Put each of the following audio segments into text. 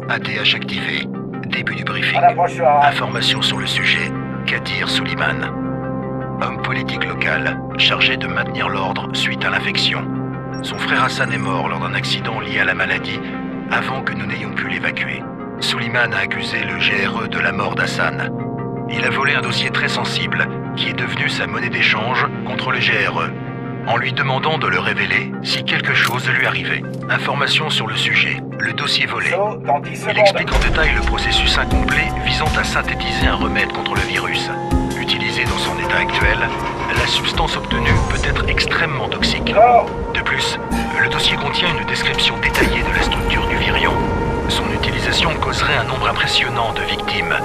ATH activé. Début du briefing. Information sur le sujet. Kadir Suleiman. Homme politique local, chargé de maintenir l'ordre suite à l'infection. Son frère Hassan est mort lors d'un accident lié à la maladie, avant que nous n'ayons pu l'évacuer. Suleiman a accusé le GRE de la mort d'Hassan. Il a volé un dossier très sensible, qui est devenu sa monnaie d'échange contre le GRE, en lui demandant de le révéler si quelque chose lui arrivait. Information sur le sujet. Le dossier volé. Il explique en détail le processus incomplet visant à synthétiser un remède contre le virus. Utilisé dans son état actuel, la substance obtenue peut être extrêmement toxique. De plus, le dossier contient une description détaillée de la structure du virion. Son utilisation causerait un nombre impressionnant de victimes.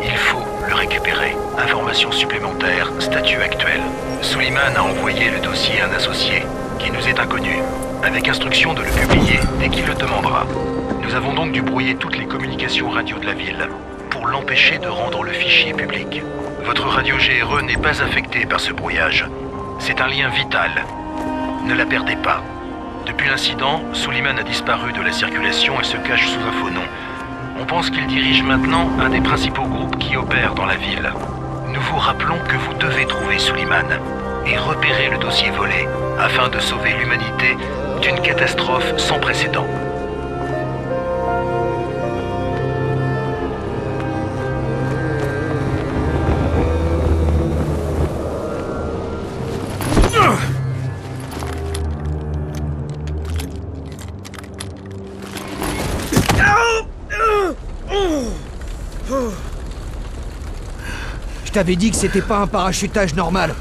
Il faut le récupérer. Information supplémentaire, statut actuel. Suleiman a envoyé le dossier à un associé, qui nous est inconnu, avec instruction de le publier dès qu'il le demandera. Nous avons donc dû brouiller toutes les communications radio de la ville, pour l'empêcher de rendre le fichier public. Votre radio GRE n'est pas affectée par ce brouillage. C'est un lien vital. Ne la perdez pas. Depuis l'incident, Suleiman a disparu de la circulation et se cache sous un faux nom. On pense qu'il dirige maintenant un des principaux groupes qui opèrent dans la ville. Nous vous rappelons que vous devez trouver Suleiman et repérer le dossier volé afin de sauver l'humanité d'une catastrophe sans précédent. Je t'avais dit que c'était pas un parachutage normal.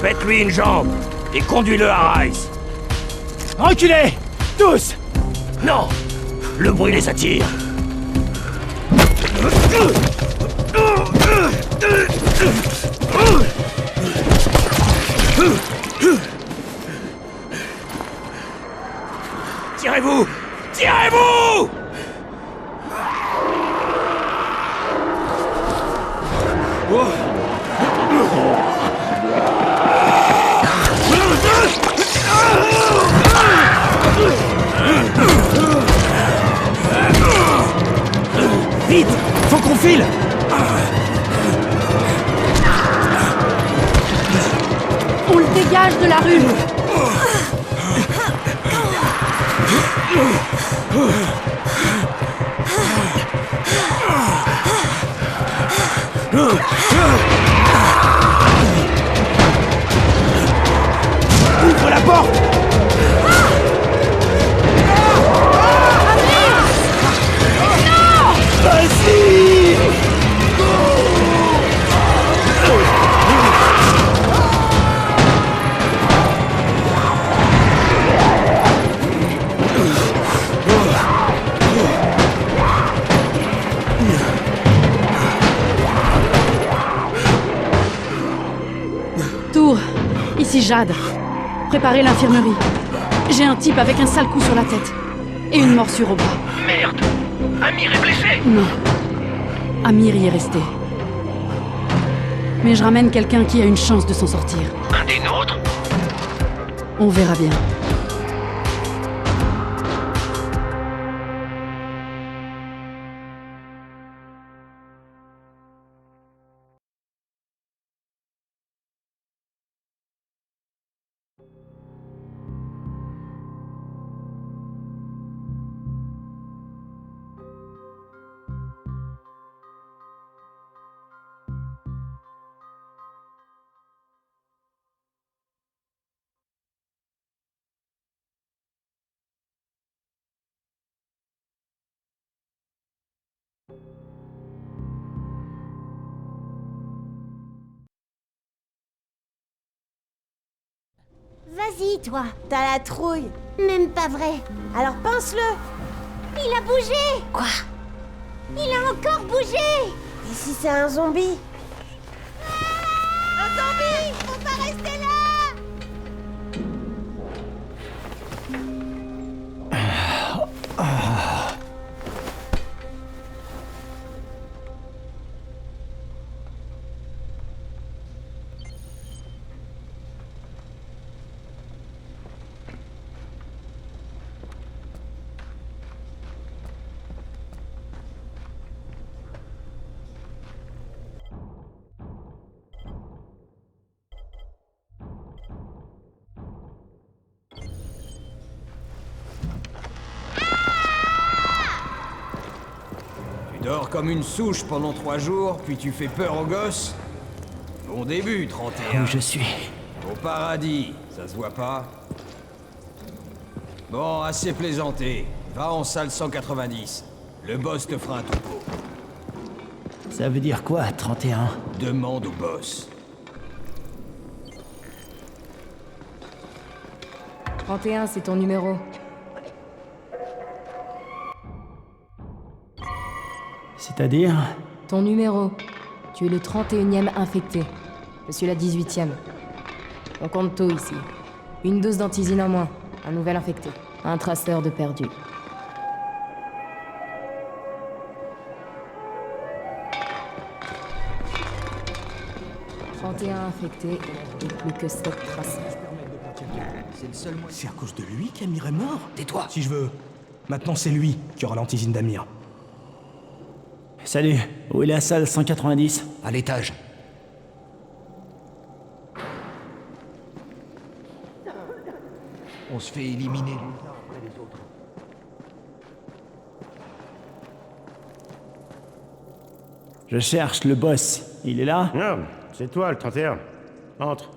Faites-lui une jambe et conduis-le à Rice. Reculez! Tous! Non! Le bruit les attire. Tirez-vous! Tirez-vous! Vite! Faut qu'on file! On le dégage de la rue! Ouvre la porte! Vas-y! Tour, ici Jade. Préparez l'infirmerie. J'ai un type avec un sale coup sur la tête. Et une morsure au bras. Merde! Amir est blessé! Non. Amir y est resté. Mais je ramène quelqu'un qui a une chance de s'en sortir. Un des nôtres? On verra bien. Vas-y, toi, t'as la trouille. Même pas vrai. Alors pense-le. Il a bougé. Quoi? Il a encore bougé. Et si c'est un zombie? Un zombie! Faut pas rester là! Tu dors comme une souche pendant 3 jours, puis tu fais peur aux gosses? Bon début, 31. Où je suis? Au paradis, ça se voit pas? Bon, assez plaisanté. Va en salle 190. Le boss te fera un topo. Ça veut dire quoi, 31? Demande au boss. 31, c'est ton numéro. C'est-à-dire? Ton numéro. Tu es le 31e infecté. Je suis la 18e. On compte tout ici. Une dose d'antisine en moins. Un nouvel infecté. Un traceur de perdu. « 31 infectés et plus que 7 traceurs. C'est à cause de lui qu'Amir est mort? Tais-toi! Si je veux. Maintenant, c'est lui qui aura l'antisine d'Amir. Salut, où est la salle 190? À l'étage. On se fait éliminer les uns après les autres. Je cherche le boss. Il est là? Non, c'est toi le 31. Entre.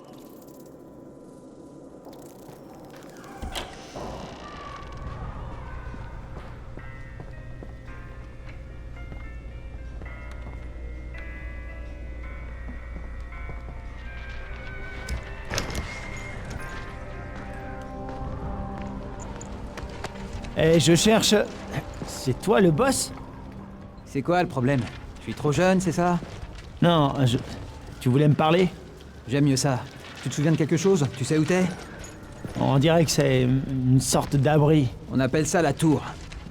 Eh, je cherche... C'est toi le boss? C'est quoi le problème? Je suis trop jeune, c'est ça? Non, Tu voulais me parler? J'aime mieux ça. Tu te souviens de quelque chose? Tu sais où t'es? On dirait que c'est une sorte d'abri. On appelle ça la tour.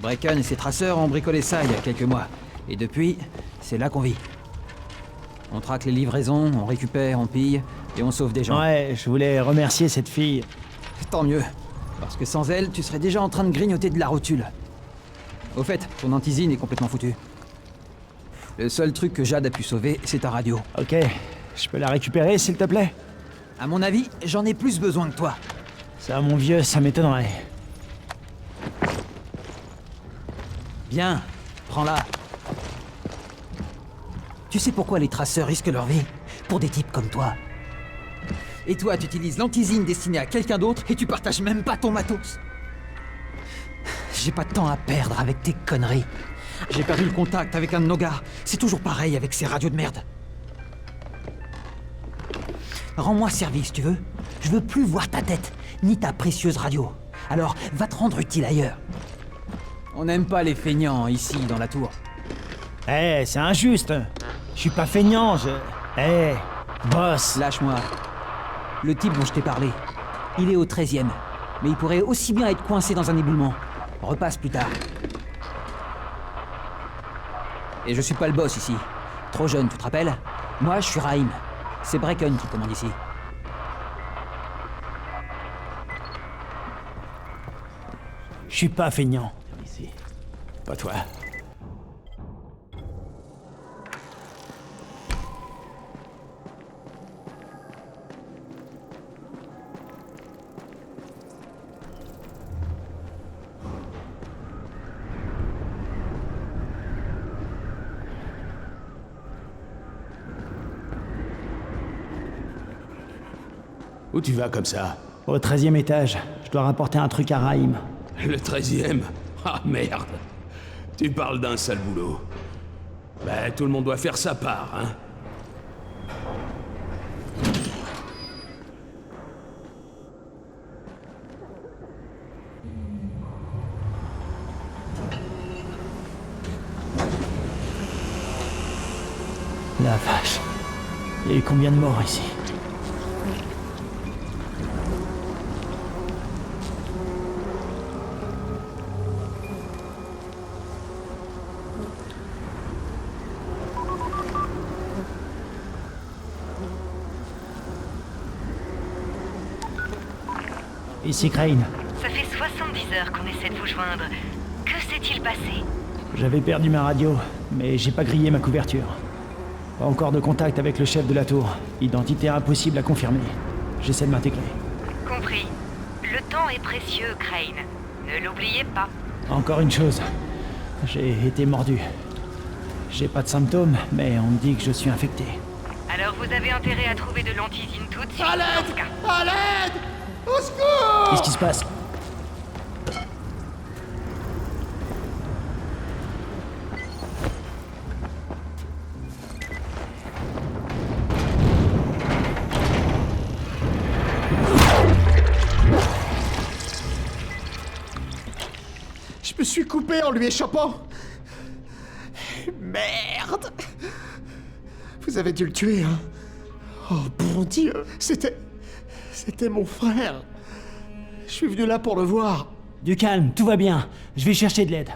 Brecken et ses traceurs ont bricolé ça il y a quelques mois. Et depuis, c'est là qu'on vit. On traque les livraisons, on récupère, on pille, et on sauve des gens. Ouais, je voulais remercier cette fille. Tant mieux. Parce que sans elle, tu serais déjà en train de grignoter de la rotule. Au fait, ton antisine est complètement foutue. Le seul truc que Jade a pu sauver, c'est ta radio. Ok, je peux la récupérer, s'il te plaît? À mon avis, j'en ai plus besoin que toi. Ça, mon vieux, ça m'étonnerait. Bien, prends-la. Tu sais pourquoi les traceurs risquent leur vie? Pour des types comme toi. Et toi, tu utilises l'antisine destinée à quelqu'un d'autre et tu partages même pas ton matos. J'ai pas de temps à perdre avec tes conneries. J'ai perdu le contact avec un de nos gars. C'est toujours pareil avec ces radios de merde. Rends-moi service, tu veux? Je veux plus voir ta tête, ni ta précieuse radio. Alors, va te rendre utile ailleurs. On n'aime pas les feignants ici, dans la tour. Eh, c'est injuste. Je suis pas feignant, Eh, boss. Lâche-moi. Le type dont je t'ai parlé, il est au 13e. Mais il pourrait aussi bien être coincé dans un éboulement. Repasse plus tard. Et je suis pas le boss ici. Trop jeune, tu te rappelles? Moi, je suis Raïm. C'est Brecken qui commande ici. Je suis pas feignant. Ici. Pas toi. Où tu vas comme ça? Au 13e étage. Je dois rapporter un truc à Raïm. Le 13e? Ah merde! Tu parles d'un sale boulot. Ben, tout le monde doit faire sa part, hein? La vache. Il y a eu combien de morts ici? Ici Crane. Ça fait 70 heures qu'on essaie de vous joindre. Que s'est-il passé? J'avais perdu ma radio, mais j'ai pas grillé ma couverture. Pas encore de contact avec le chef de la tour. Identité impossible à confirmer. J'essaie de m'intégrer. Compris. Le temps est précieux, Crane. Ne l'oubliez pas. Encore une chose. J'ai été mordu. J'ai pas de symptômes, mais on me dit que je suis infecté. Alors vous avez intérêt à trouver de l'antisine tout de suite. À l'aide! dans ce cas. À l'aide! Au secours! Qu'est-ce qui se passe? Je me suis coupé en lui échappant. Merde! Vous avez dû le tuer, hein? Oh, bon Dieu! C'était mon frère. Je suis venu là pour le voir. Du calme, tout va bien. Je vais chercher de l'aide.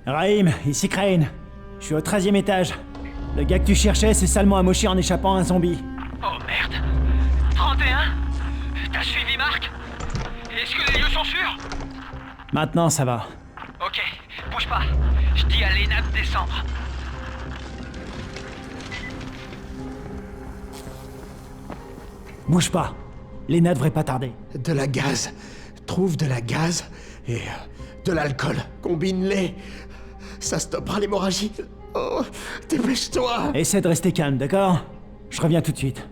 Rahim, ici Crane. Je suis au 13e étage. Le gars que tu cherchais s'est salement amoché en échappant à un zombie. Oh merde! 31? T'as suivi Marc? Est-ce que les lieux sont sûrs? Maintenant, ça va. Ok, bouge pas. Je dis à Lena de descendre. Bouge pas. Lena devrait pas tarder. De la gaz. Trouve de la gaz et de l'alcool. Combine-les. Ça stoppera l'hémorragie. Oh, dépêche-toi. Essaie de rester calme, d'accord? Je reviens tout de suite.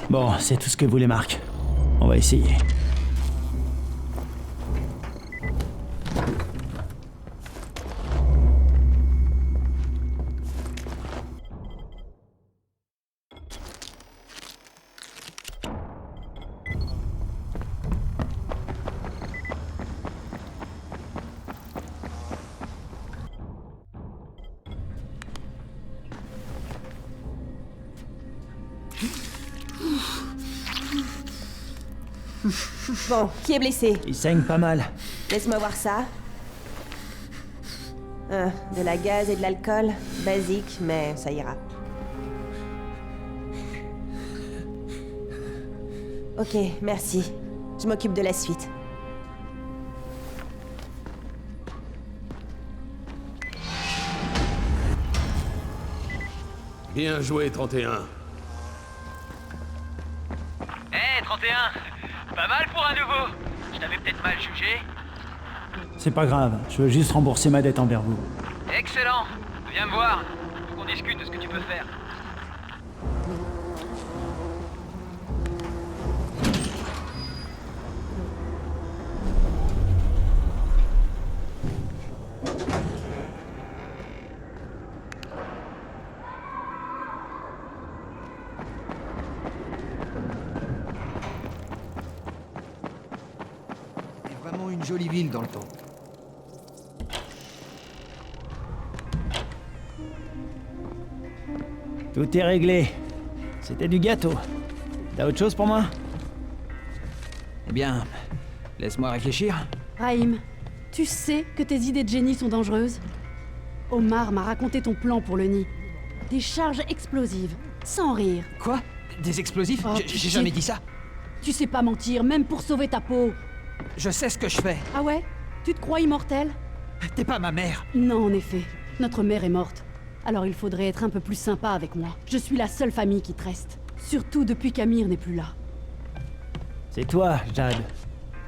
Bon, c'est tout ce que voulait Marc. On va essayer. Bon, qui est blessé? Il saigne pas mal. Laisse-moi voir ça. De la gaz et de l'alcool. Basique, mais ça ira. Ok, merci. Je m'occupe de la suite. Bien joué, 31. Hé, 31! Pas mal pour un nouveau! Je t'avais peut-être mal jugé. C'est pas grave, je veux juste rembourser ma dette envers vous. Excellent! Viens me voir. Faut qu'on discute de ce que tu peux faire. Une jolie ville dans le temps. Tout est réglé. C'était du gâteau. T'as autre chose pour moi? Eh bien, laisse-moi réfléchir. Rahim, tu sais que tes idées de génie sont dangereuses? Omar m'a raconté ton plan pour le nid. Des charges explosives, sans rire. Quoi? Des explosifs? Oh, J'ai jamais dit ça. Tu sais pas mentir, même pour sauver ta peau. Je sais ce que je fais. Ah ouais? Tu te crois immortel? T'es pas ma mère. Non, en effet. Notre mère est morte. Alors il faudrait être un peu plus sympa avec moi. Je suis la seule famille qui te reste. Surtout depuis qu'Amir n'est plus là. C'est toi, Jade.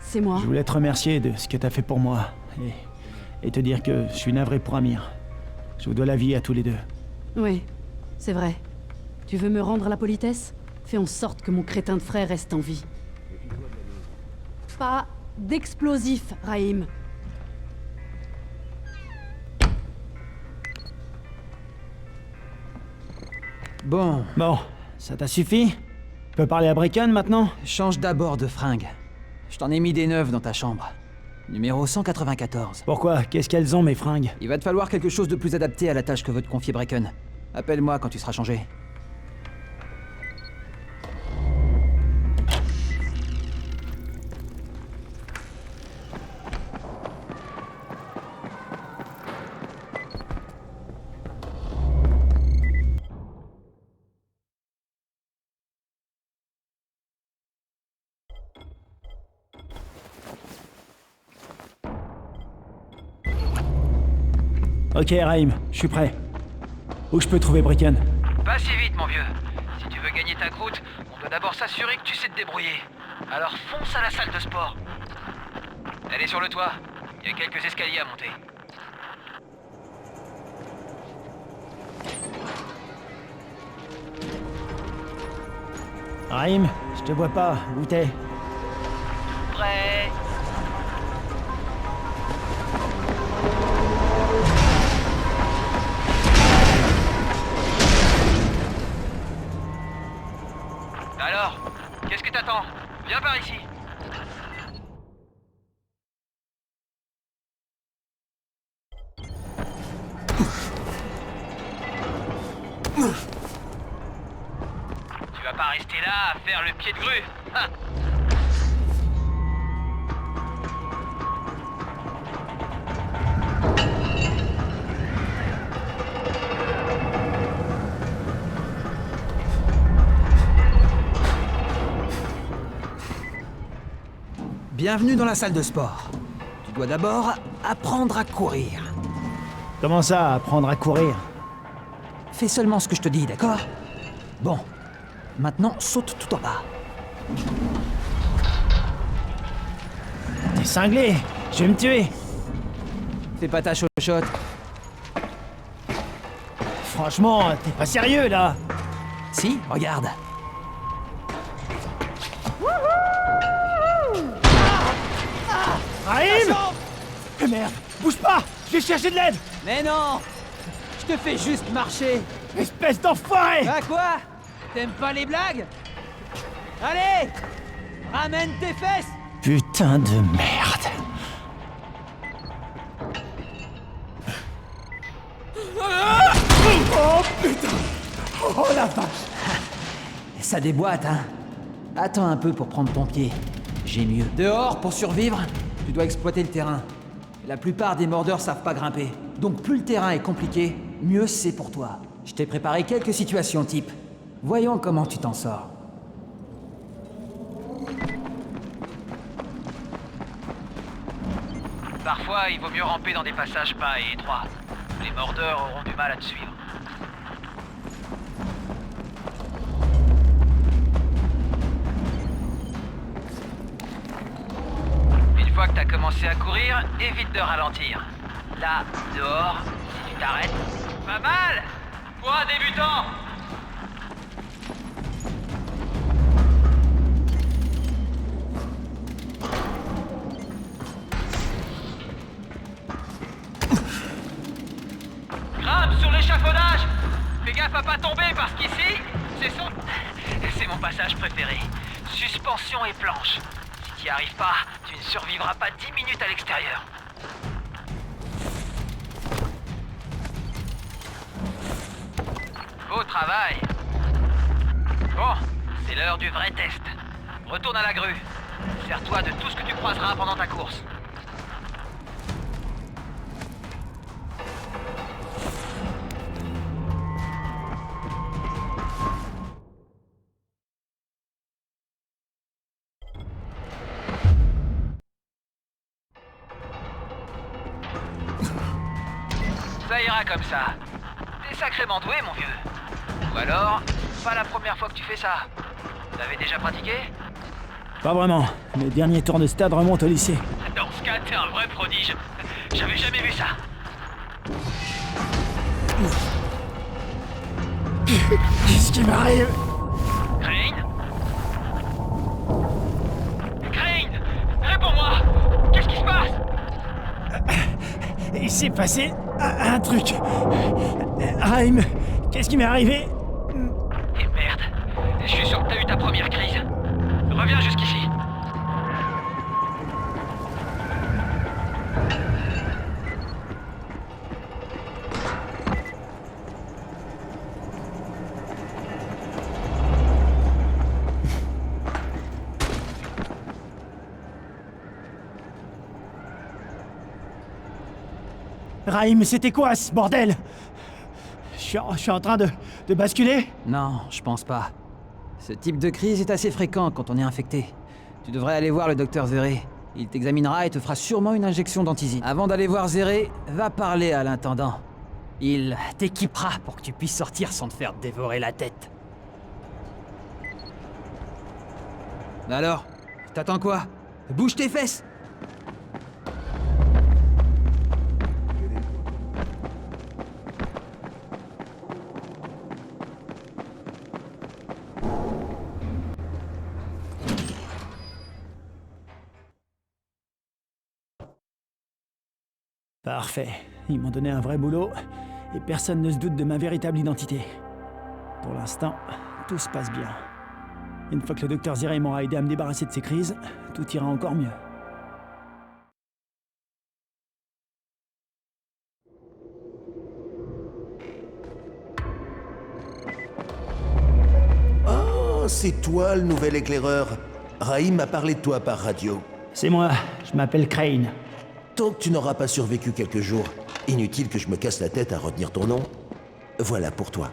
C'est moi. Je voulais te remercier de ce que t'as fait pour moi. Et te dire que je suis navré pour Amir. Je vous dois la vie à tous les deux. Oui, c'est vrai. Tu veux me rendre la politesse? Fais en sorte que mon crétin de frère reste en vie. Pas d'explosifs, Raïm. Bon, ça t'a suffi? Tu peux parler à Brecken maintenant? change d'abord de fringue. Je t'en ai mis des neuves dans ta chambre. Numéro 194. Pourquoi? Qu'est-ce qu'elles ont, mes fringues? Il va te falloir quelque chose de plus adapté à la tâche que veut te confier Brecken. Appelle-moi quand tu seras changé. Ok, Raïm, je suis prêt. Où je peux trouver Brecken? Pas si vite, mon vieux. Si tu veux gagner ta croûte, on doit d'abord s'assurer que tu sais te débrouiller. Alors fonce à la salle de sport. Elle est sur le toit. Il y a quelques escaliers à monter. Raïm, je te vois pas. Où t'es? Prêt? Alors, qu'est-ce que t'attends? Viens par ici. Tu vas pas rester là à faire le pied de grue. Ha. Bienvenue dans la salle de sport. Tu dois d'abord apprendre à courir. Comment ça, apprendre à courir? Fais seulement ce que je te dis, d'accord? Bon. Maintenant, saute tout en bas. T'es cinglé! Je vais me tuer! Fais pas ta chochotte. Franchement, t'es pas sérieux, là! Si, regarde. Raïm! Eh merde! Bouge pas! Je vais chercher de l'aide! Mais non! Je te fais juste marcher! Espèce d'enfoiré! Bah quoi? T'aimes pas les blagues? Allez! Ramène tes fesses! Putain de merde! Oh putain! Oh la vache! Ça déboîte, hein? Attends un peu pour prendre ton pied. J'ai mieux. Dehors, pour survivre, tu dois exploiter le terrain. La plupart des mordeurs savent pas grimper. Donc plus le terrain est compliqué, mieux c'est pour toi. Je t'ai préparé quelques situations type. Voyons comment tu t'en sors. Parfois, il vaut mieux ramper dans des passages bas et étroits. Les mordeurs auront du mal à te suivre. Une fois que t'as commencé à courir, évite de ralentir. Là, dehors, si tu t'arrêtes... Pas mal! Pour un débutant! Grimpe sur l'échafaudage! Fais gaffe à pas tomber parce qu'ici, c'est mon passage préféré. Suspension et planche. Si t'y arrives pas, tu ne survivras pas 10 minutes à l'extérieur. Beau travail. Bon, c'est l'heure du vrai test. Retourne à la grue. Sers-toi de tout ce que tu croiseras pendant ta course. Ça ira comme ça. T'es sacrément doué, mon vieux. Ou alors, pas la première fois que tu fais ça. T'avais déjà pratiqué? Pas vraiment. Le dernier tour de stade remonte au lycée. Dans ce cas, t'es un vrai prodige. J'avais jamais vu ça. Qu'est-ce qui m'arrive? Crane? Crane! Réponds-moi! Qu'est-ce qui se passe? Il s'est passé un truc. Raïm, qu'est-ce qui m'est arrivé? Et merde. Je suis sûr que t'as eu ta première crise. Reviens jusqu'ici. Raïm, c'était quoi ce bordel? Je suis en train de basculer? Non, je pense pas. Ce type de crise est assez fréquent quand on est infecté. Tu devrais aller voir le docteur Zéré. Il t'examinera et te fera sûrement une injection d'antisine. Avant d'aller voir Zéré, va parler à l'intendant. Il t'équipera pour que tu puisses sortir sans te faire dévorer la tête. Alors, t'attends quoi? Bouge tes fesses! Parfait. Ils m'ont donné un vrai boulot, et personne ne se doute de ma véritable identité. Pour l'instant, tout se passe bien. Une fois que le docteur Zéré m'aura aidé à me débarrasser de ces crises, tout ira encore mieux. Oh, c'est toi le nouvel éclaireur. Raïm m'a parlé de toi par radio. C'est moi, je m'appelle Crane. Tant que tu n'auras pas survécu quelques jours, inutile que je me casse la tête à retenir ton nom. Voilà pour toi.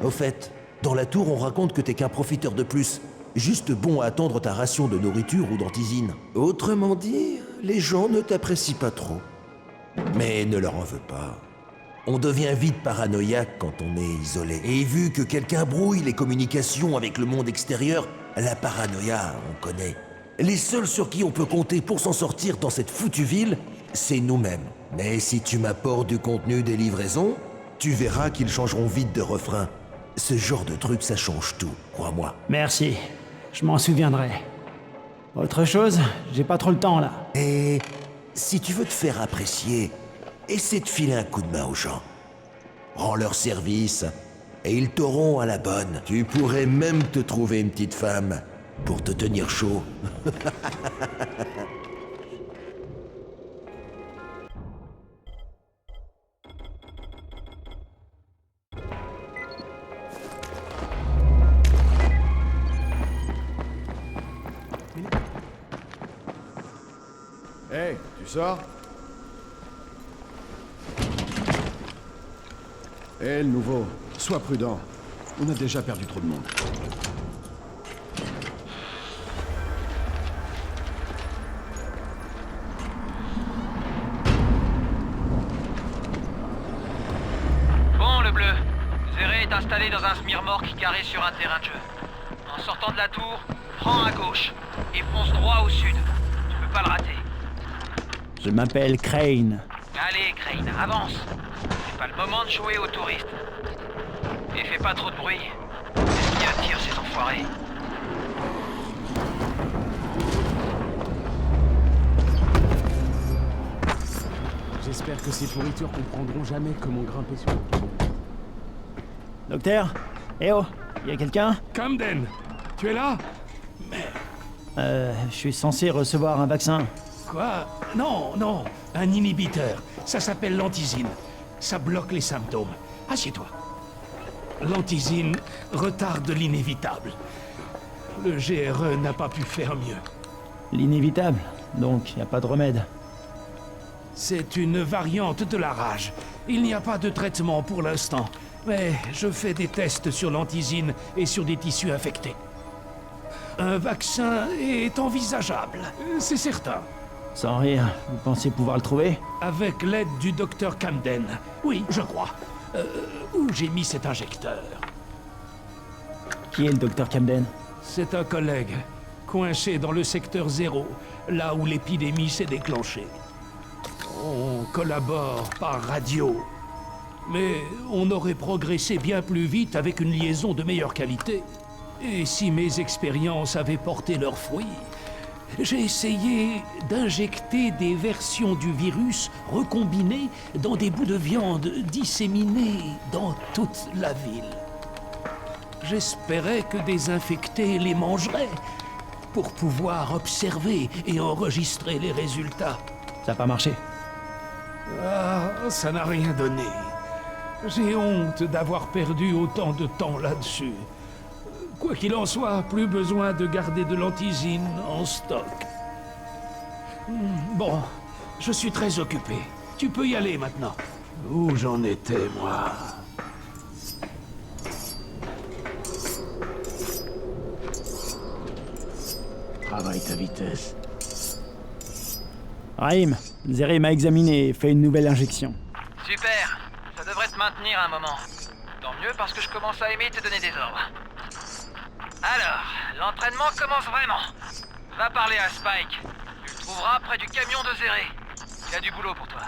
Au fait, dans la tour, on raconte que t'es qu'un profiteur de plus, juste bon à attendre ta ration de nourriture ou d'antisine. Autrement dit, les gens ne t'apprécient pas trop. Mais ne leur en veux pas. On devient vite paranoïaque quand on est isolé. Et vu que quelqu'un brouille les communications avec le monde extérieur, la paranoïa, on connaît. Les seuls sur qui on peut compter pour s'en sortir dans cette foutue ville, c'est nous-mêmes. Mais si tu m'apportes du contenu des livraisons, tu verras qu'ils changeront vite de refrain. Ce genre de truc, ça change tout, crois-moi. Merci, je m'en souviendrai. Autre chose? J'ai pas trop le temps, là. Et si tu veux te faire apprécier, essaie de filer un coup de main aux gens. Rends leur service, et ils t'auront à la bonne. Tu pourrais même te trouver une petite femme pour te tenir chaud. Hey, tu sors? Hé, le nouveau, sois prudent. On a déjà perdu trop de monde. Bon, le bleu. Zéré est installé dans un smirmorque garé sur un terrain de jeu. En sortant de la tour, prends à gauche et fonce droit au sud. Tu peux pas le rater. Je m'appelle Crane. Allez, Crane, avance. C'est pas le moment de jouer aux touristes. Et fais pas trop de bruit. C'est ce qui attire ces enfoirés. J'espère que ces pourritures comprendront jamais comment grimper sur le pont. Docteur? Eh oh, y a quelqu'un? Camden, tu es là? Je suis censé recevoir un vaccin. Quoi? Non, non, un inhibiteur. Ça s'appelle l'antisine. Ça bloque les symptômes. Assieds-toi. L'antisine retarde l'inévitable. Le GRE n'a pas pu faire mieux. L'inévitable, donc y a pas de remède. C'est une variante de la rage. Il n'y a pas de traitement pour l'instant, mais je fais des tests sur l'antisine et sur des tissus infectés. Un vaccin est envisageable, c'est certain. Sans rire, vous pensez pouvoir le trouver? Avec l'aide du docteur Camden. Oui, je crois. Où j'ai mis cet injecteur? Qui est le docteur Camden? C'est un collègue. coincé dans le secteur 0, là où l'épidémie s'est déclenchée. On collabore par radio. Mais on aurait progressé bien plus vite avec une liaison de meilleure qualité. Et si mes expériences avaient porté leurs fruits, j'ai essayé d'injecter des versions du virus recombinées dans des bouts de viande disséminés dans toute la ville. J'espérais que des infectés les mangeraient pour pouvoir observer et enregistrer les résultats. Ça n'a pas marché. Ah, ça n'a rien donné. J'ai honte d'avoir perdu autant de temps là-dessus. Quoi qu'il en soit, plus besoin de garder de l'antisine en stock. Bon, je suis très occupé. Tu peux y aller maintenant. Où j'en étais, moi? Travaille ta vitesse. Rahim, Zere m'a examiné et fait une nouvelle injection. Super. Ça devrait te maintenir un moment. Tant mieux parce que je commence à aimer te donner des ordres. Alors, l'entraînement commence vraiment. Va parler à Spike. Tu le trouveras près du camion de Zere. Il a du boulot pour toi.